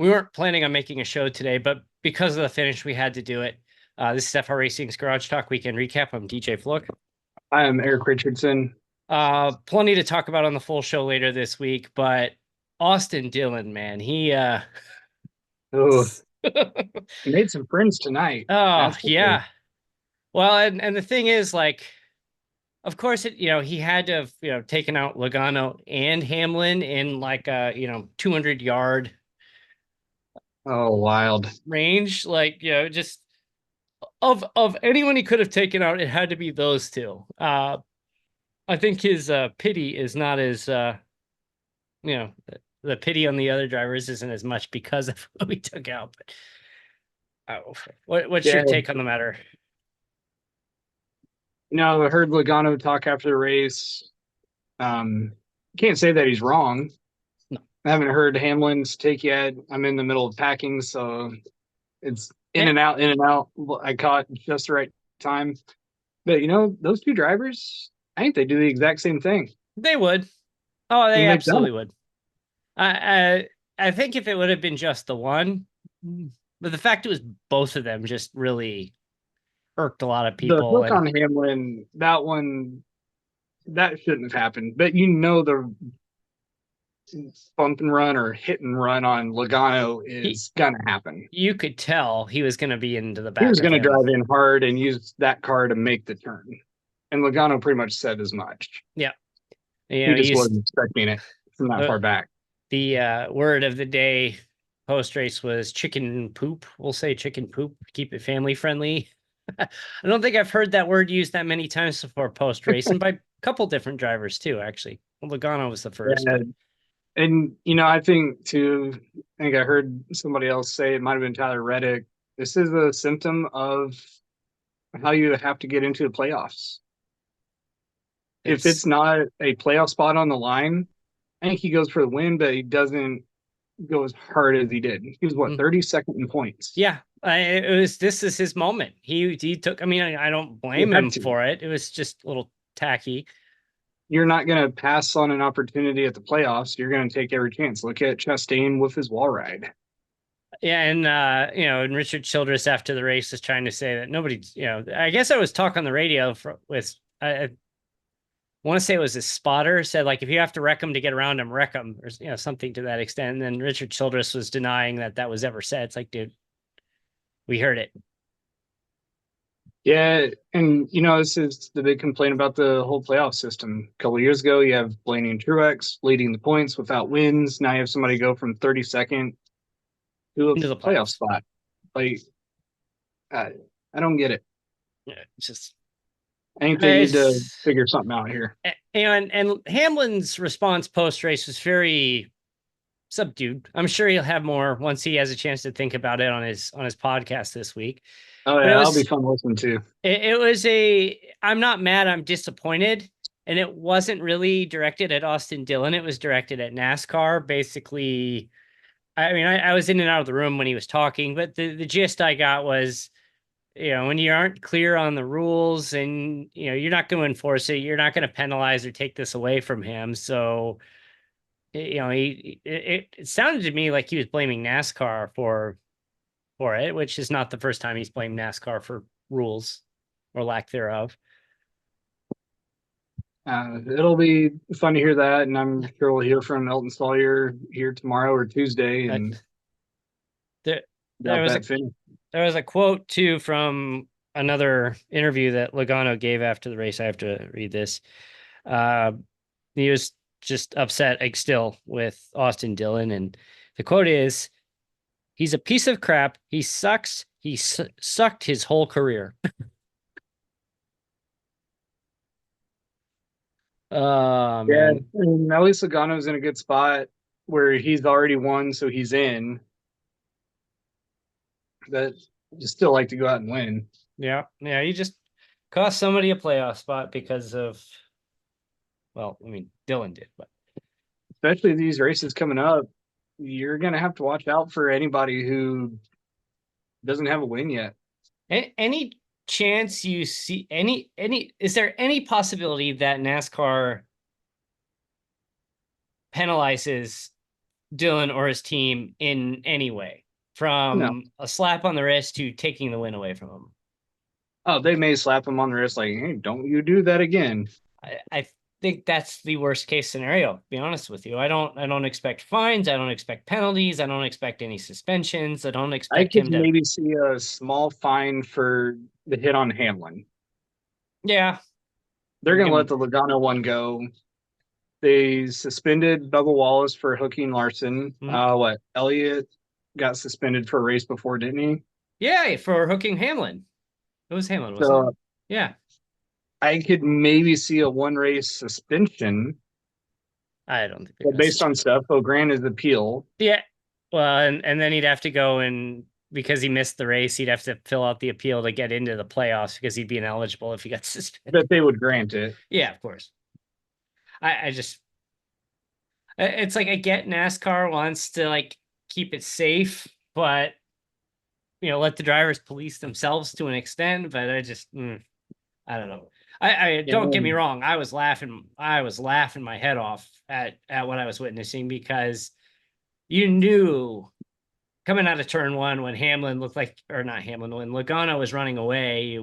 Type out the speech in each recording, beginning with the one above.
We weren't planning on making a show today, but because of the finish, we had to do it. This is FR Racing's Garage Talk Weekend Recap. I'm DJ Flook. I am Eric Richardson. Plenty to talk about on the full show later this week, but Austin Dillon, man, he Oh, made some friends tonight. oh That's for sure. yeah. Well, and the thing is, like, of course, he had to have taken out Logano and Hamlin in like a 200-yard Oh, wild. range, like just of anyone he could have taken out, it had to be those two. I think his pity is not as you know the pity on the other drivers isn't as much because of who he took out. But what's your Yeah, take on the matter? I heard Logano talk after the race. Can't say that he's wrong. No. I haven't heard Hamlin's take yet. I'm in the middle of packing, so it's in Eh, and out, in and out. I caught just the right time. But those two drivers, I think they do the exact same thing. they would. Oh, they And they've done absolutely would. I think if it would have been just the one, but the fact it was both of them just really irked a lot of the people. hook And on Hamlin, that one, that shouldn't have happened. But the bump and run or hit and run on Logano he, is gonna happen. you could tell he was going to be into the He back was of gonna him. drive in hard and use that car to make the turn. And Logano pretty much said as much. Yeah. He just He's wasn't expecting it from that far back. the word of the day post race was chicken poop. We'll say chicken poop, keep it family friendly. I don't think I've heard that word used that many times before post race, and by a couple different drivers too, actually. Well, Logano was the first, Yeah. but And I think too, I think I heard somebody else say it might have been Tyler Reddick. This is a symptom of how you have to get into the playoffs. If it's it's not a playoff spot on the line, I think he goes for the win, but he doesn't go as hard as he did. He was what, mm, 32nd in points. yeah. This is his moment. He took. I mean, I don't You blame had him to. for it. It was just a little tacky. You're not going to pass on an opportunity at the playoffs. You're going to take every chance. Look at Chastain with his wall ride. Yeah, and and Richard Childress after the race is trying to say that nobody, I guess I was talk on the radio with I want to say it was a spotter said like if you have to wreck them to get around them, wreck them, or something to that extent. And then Richard Childress was denying that was ever said. It's like, dude, we heard it. Yeah, and this is the big complaint about the whole playoff system. A couple of years ago, you have Blaney and Truex leading the points without wins. Now you have somebody go from 32nd to a Into the playoff playoffs. spot. Like, I don't get it. Yeah, it's just I think they need to it's, figure something out here. and Hamlin's response post race was very subdued. I'm sure he'll have more once he has a chance to think about it on his podcast this week. Oh But yeah, that'll be fun listening to. it was I'm not mad, I'm disappointed. And it wasn't really directed at Austin Dillon. It was directed at NASCAR. Basically, I mean, I was in and out of the room when he was talking, but the gist I got was, when you aren't clear on the rules and, you're not going to enforce it, you're not going to penalize or take this away from him. So, it sounded to me like he was blaming NASCAR for it, which is not the first time he's blamed NASCAR for rules or lack thereof. It'll be fun to hear that, and I'm sure we'll hear from Elton Sawyer here tomorrow or Tuesday, and There, there got was a that finish. there was a quote too from another interview that Logano gave after the race. I have to read this. Uh, he was just upset, like, still with Austin Dillon, and the quote is, "He's a piece of crap. He sucks. He sucked his whole career." Oh Yeah, man, and at least Logano's in a good spot where he's already won, so he's in. But you still like to go out and win. yeah. You just cost somebody a playoff spot because of, well, I mean, Dillon did, but Especially these races coming up, you're gonna have to watch out for anybody who doesn't have a win yet. any chance you see any is there any possibility that NASCAR penalizes Dillon or his team in any way, No. from a slap on the wrist to taking the win away from him. Oh, they may slap him on the wrist like, hey, don't you do that again. I think that's the worst case scenario, to be honest with you. I don't expect fines, I don't expect penalties, I don't expect any suspensions, I don't I expect could him to. maybe see a small fine for the hit on Hamlin. Yeah. They're going to let Give the Logano one go. They suspended Bubba Wallace for hooking Larson. him, What? Elliott got suspended for a race before, didn't he? yeah, for hooking Hamlin. It was Hamlin, wasn't So it? Yeah. I could maybe see a one race suspension, I don't think they're but gonna based on suspend. stuff, O'Grant is appeal. Yeah. Well, and then he'd have to go and because he missed the race, he'd have to fill out the appeal to get into the playoffs because he'd be ineligible if he got suspended. That they would grant it. Yeah, of course. I just it's like I get NASCAR wants to like keep it safe, but let the drivers police themselves to an extent. But I don't know. I Yeah. don't get me wrong. I was laughing. I was laughing my head off at what I was witnessing because you knew coming out of turn one when Hamlin looked like, or not Hamlin, when Logano was running away,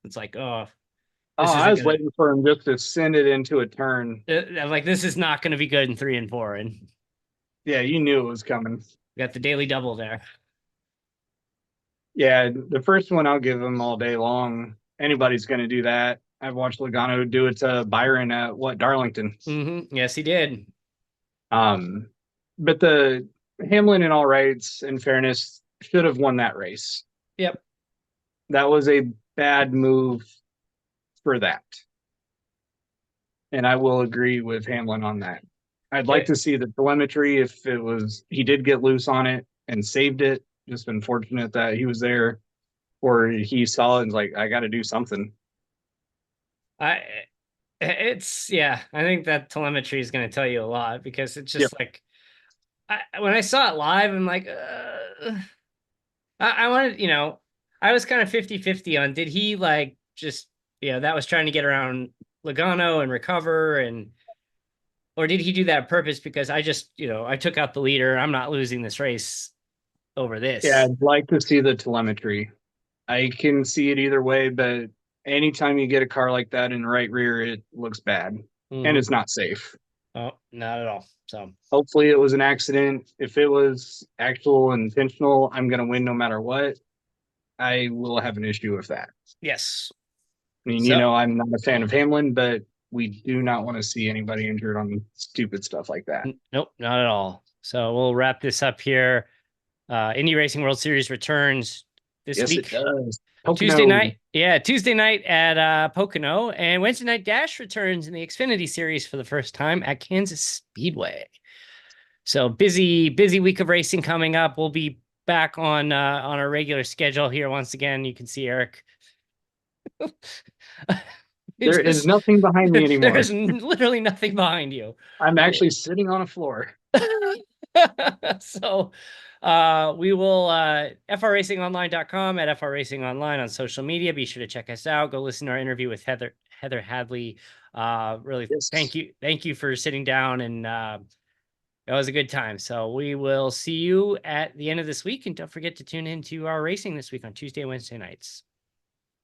it's like, oh, Oh, this I isn't was gonna. waiting for him just to send it into a turn. I'm like, this is not going to be good in 3 and 4, and Yeah, you knew it was coming. got the daily double there. Yeah, the first one I'll give him all day long. Anybody's going to do that. I've watched Logano do it to Byron at what Darlington. Yes, he did. Um, but the Hamlin, in all rights and fairness, should have won that race. Yep. That was a bad move for that, and I will agree with Hamlin on that. I'd like It, to see the telemetry if it was he did get loose on it and saved it. Just unfortunate that he was there, or he saw it and was like, I got to do something. I it's yeah. I think that telemetry is going to tell you a lot because it's Yep. just like when I saw it live, I'm like, I wanted, I was kind of 50-50 on did he like just, that was trying to get around Logano and recover or did he do that on purpose because I just, I took out the leader. I'm not losing this race over Yeah, this. I'd like to see the telemetry. I can see it either way, but anytime you get a car like that in right rear, it looks bad and Mm-hmm. it's not safe. Oh, not at all. So, Hopefully, it was an accident. If it was actual intentional, I'm going to win no matter what. I will have an issue with that. yes. I mean, So, I'm not a fan of Hamlin, but we do not want to see anybody injured on stupid stuff like that. nope, not at all. So we'll wrap this up here. Indy Racing World Series returns this Yes, it week. does. Tuesday Pocono. night. Yeah, Tuesday night at Pocono. And Wednesday night Dash returns in the Xfinity series for the first time at Kansas Speedway. So busy week of racing coming up. We'll be back on our regular schedule here once again. You can see Erik. There is nothing behind me anymore. There's literally nothing behind you. I'm actually sitting on a floor. So we will frracingonline.com at frracingonline on social media. Be sure to check us out. Go listen to our interview with Heather Hadley. Really Yes. thank you for sitting down, and it was a good time. So we will see you at the end of this week, and don't forget to tune into our racing this week on Tuesday and Wednesday nights.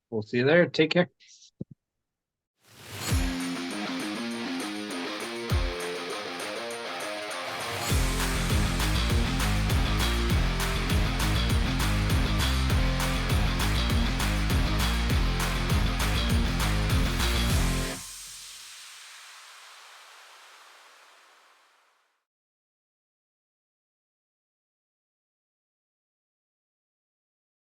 We'll see you there. Take care.